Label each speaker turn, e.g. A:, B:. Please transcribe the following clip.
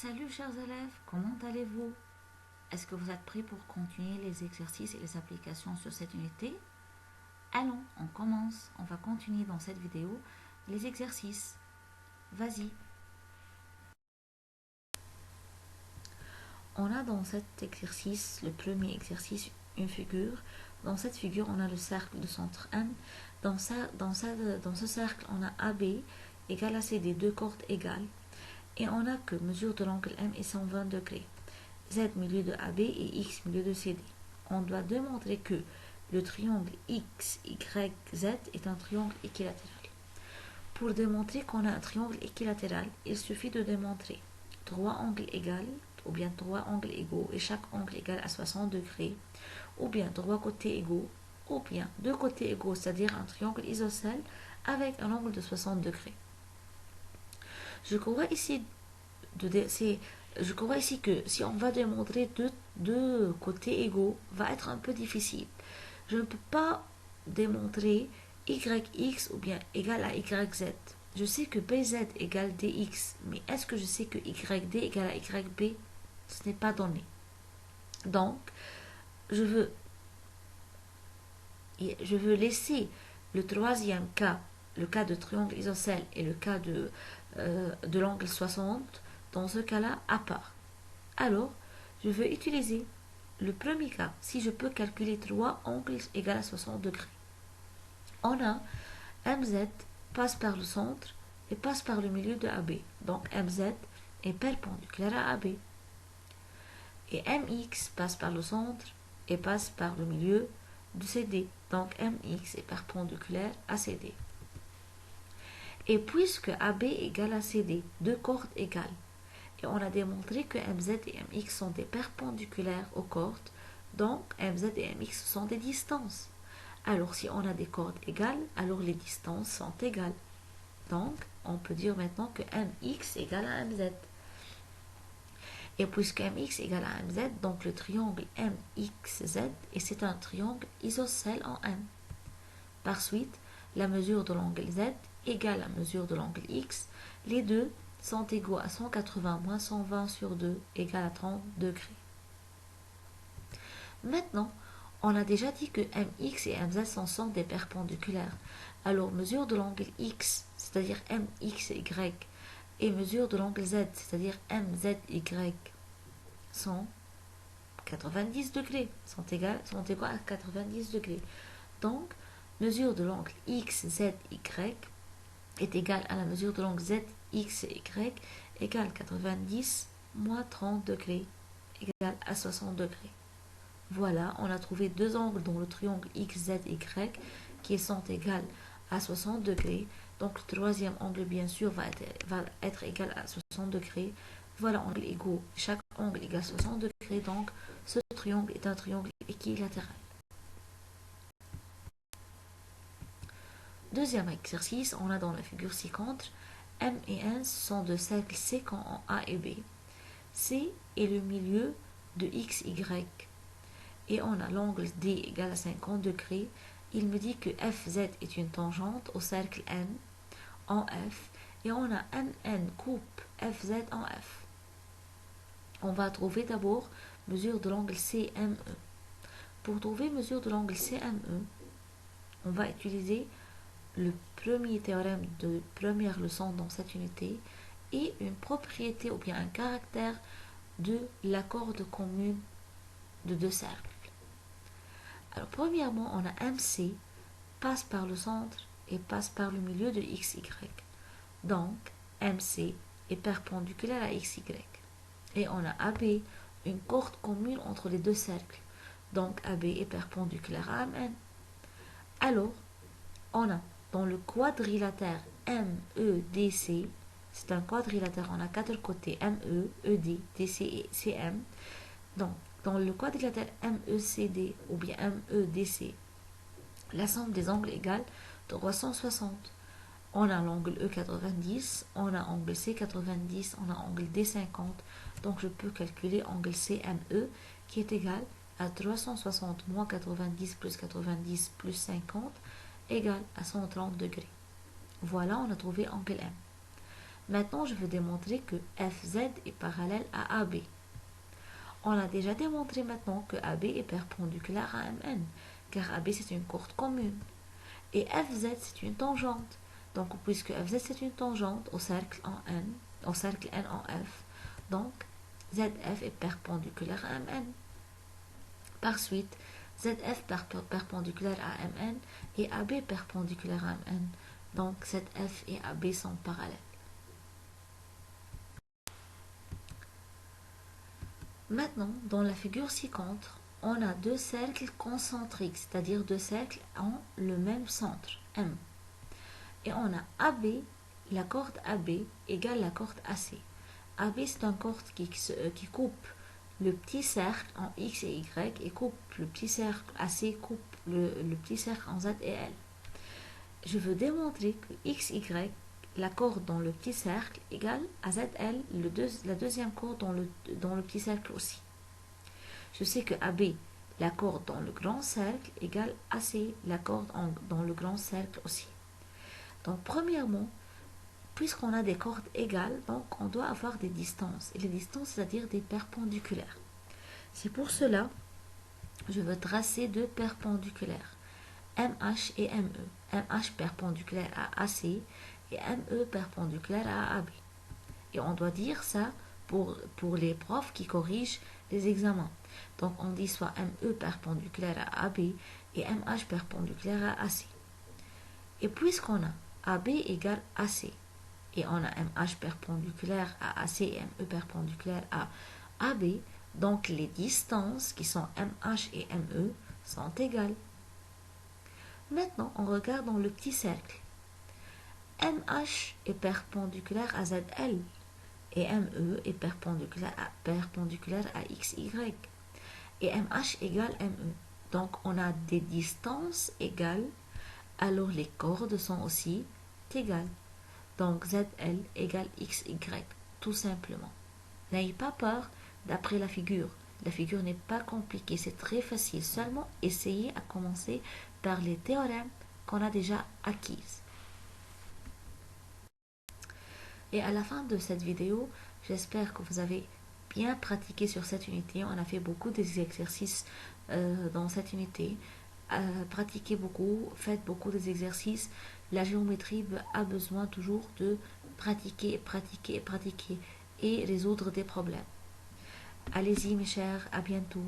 A: Salut chers élèves, comment allez-vous? Est-ce que vous êtes prêts pour continuer les exercices et les applications sur cette unité? Allons, on commence. On va continuer dans cette vidéo les exercices. Vas-y. On a dans cet exercice, le premier exercice, une figure. Dans cette figure, on a le cercle de centre M. Dans ce cercle, on a AB égale à CD, deux cordes égales. Et on a que mesure de l'angle M est 120 degrés. Z milieu de AB et X milieu de CD. On doit démontrer que le triangle XYZ est un triangle équilatéral. Pour démontrer qu'on a un triangle équilatéral, il suffit de démontrer trois angles égaux, ou bien trois angles égaux, et chaque angle égal à 60 degrés, ou bien trois côtés égaux, ou bien deux côtés égaux, c'est-à-dire un triangle isocèle avec un angle de 60 degrés. Je crois ici que si on va démontrer deux côtés égaux, va être un peu difficile. Je ne peux pas démontrer YX ou bien égal à YZ. Je sais que BZ égale DX, mais est-ce que je sais que YD égale à YB? Ce n'est pas donné. Donc, je veux laisser le troisième cas, le cas de triangle isocèle et le cas de l'angle 60, dans ce cas-là, à part. Alors, je veux utiliser le premier cas, si je peux calculer trois angles égaux à 60 degrés. On a MZ passe par le centre et passe par le milieu de AB. Donc MZ est perpendiculaire à AB. Et MX passe par le centre et passe par le milieu de CD. Donc MX est perpendiculaire à CD. Et puisque AB égale à CD, deux cordes égales, et on a démontré que MZ et MX sont des perpendiculaires aux cordes, donc MZ et MX sont des distances. Alors si on a des cordes égales, alors les distances sont égales. Donc on peut dire maintenant que MX égale à MZ. Et puisque MX égale à MZ, donc le triangle MXZ, et c'est un triangle isocèle en M. Par suite, la mesure de l'angle Z égale la mesure de l'angle X. Les deux sont égaux à 180 moins 120 sur 2 égale à 30 degrés. Maintenant, on a déjà dit que MX et MZ sont des perpendiculaires. Alors, mesure de l'angle X, c'est-à-dire MXY, et mesure de l'angle Z, c'est-à-dire MZY, sont 90 degrés, sont égaux à 90 degrés. Donc, mesure de l'angle XZY est égale à la mesure de l'angle ZXY égale 90 moins 30 degrés égale à 60 degrés. Voilà, on a trouvé deux angles dans le triangle XZY qui sont égales à 60 degrés. Donc le troisième angle, bien sûr, va être égal à 60 degrés. Voilà, angle égaux. Chaque angle égale 60 degrés. Donc ce triangle est un triangle équilatéral. Deuxième exercice, on a dans la figure ci-contre, M et N sont deux cercles sécants en A et B. C est le milieu de XY. Et on a l'angle D égale à 50 degrés. Il me dit que FZ est une tangente au cercle N en F. Et on a MN coupe FZ en F. On va trouver d'abord mesure de l'angle CME. Pour trouver mesure de l'angle CME, on va utiliser le premier théorème de première leçon dans cette unité et une propriété ou bien un caractère de la corde commune de deux cercles. Alors premièrement, on a MC passe par le centre et passe par le milieu de XY. Donc, MC est perpendiculaire à XY. Et on a AB, une corde commune entre les deux cercles. Donc, AB est perpendiculaire à MN. Alors, on a dans le quadrilatère MEDC, c'est un quadrilatère, on a quatre côtés ME, ED, DC et CM. Donc, dans le quadrilatère MECD ou bien MEDC, la somme des angles égale 360. On a l'angle E90, on a angle C90, on a angle D50. Donc je peux calculer angle CME qui est égal à 360 moins 90 plus 90 plus 50 égale à 130 degrés. Voilà, on a trouvé angle M. Maintenant, je veux démontrer que FZ est parallèle à AB. On a déjà démontré maintenant que AB est perpendiculaire à MN, car AB c'est une corde commune. Et FZ c'est une tangente. Donc, puisque FZ c'est une tangente au cercle N en F, donc ZF est perpendiculaire à MN. Par suite, ZF perpendiculaire à MN et AB perpendiculaire à MN. Donc, ZF et AB sont parallèles. Maintenant, dans la figure ci-contre, on a deux cercles concentriques, c'est-à-dire deux cercles ont le même centre, M. Et on a AB, la corde AB égale la corde AC. AB, c'est une corde qui coupe le petit cercle en X et Y et coupe le petit cercle AC, coupe le petit cercle en Z et L. Je veux démontrer que XY, la corde dans le petit cercle, égale à ZL, la deuxième corde dans le petit cercle aussi. Je sais que AB, la corde dans le grand cercle, égale AC, la corde dans le grand cercle aussi. Donc, premièrement, puisqu'on a des cordes égales, donc on doit avoir des distances. Et les distances, c'est-à-dire des perpendiculaires. C'est pour cela que je veux tracer deux perpendiculaires, MH et ME. MH perpendiculaire à AC et ME perpendiculaire à AB. Et on doit dire ça pour les profs qui corrigent les examens. Donc on dit soit ME perpendiculaire à AB et MH perpendiculaire à AC. Et puisqu'on a AB égale AC et on a MH perpendiculaire à AC et ME perpendiculaire à AB, donc les distances qui sont MH et ME sont égales. Maintenant, on regarde dans le petit cercle. MH est perpendiculaire à ZL et ME est perpendiculaire à XY. Et MH égale ME. Donc, on a des distances égales, alors les cordes sont aussi égales. Donc, ZL égale XY, tout simplement. N'ayez pas peur d'après la figure. La figure n'est pas compliquée, c'est très facile. Seulement, essayez à commencer par les théorèmes qu'on a déjà acquises. Et à la fin de cette vidéo, j'espère que vous avez bien pratiqué sur cette unité. On a fait beaucoup d'exercices dans cette unité. Pratiquez beaucoup, faites beaucoup d'exercices. La géométrie a besoin toujours de pratiquer, pratiquer, pratiquer et résoudre des problèmes. Allez-y mes chers, à bientôt.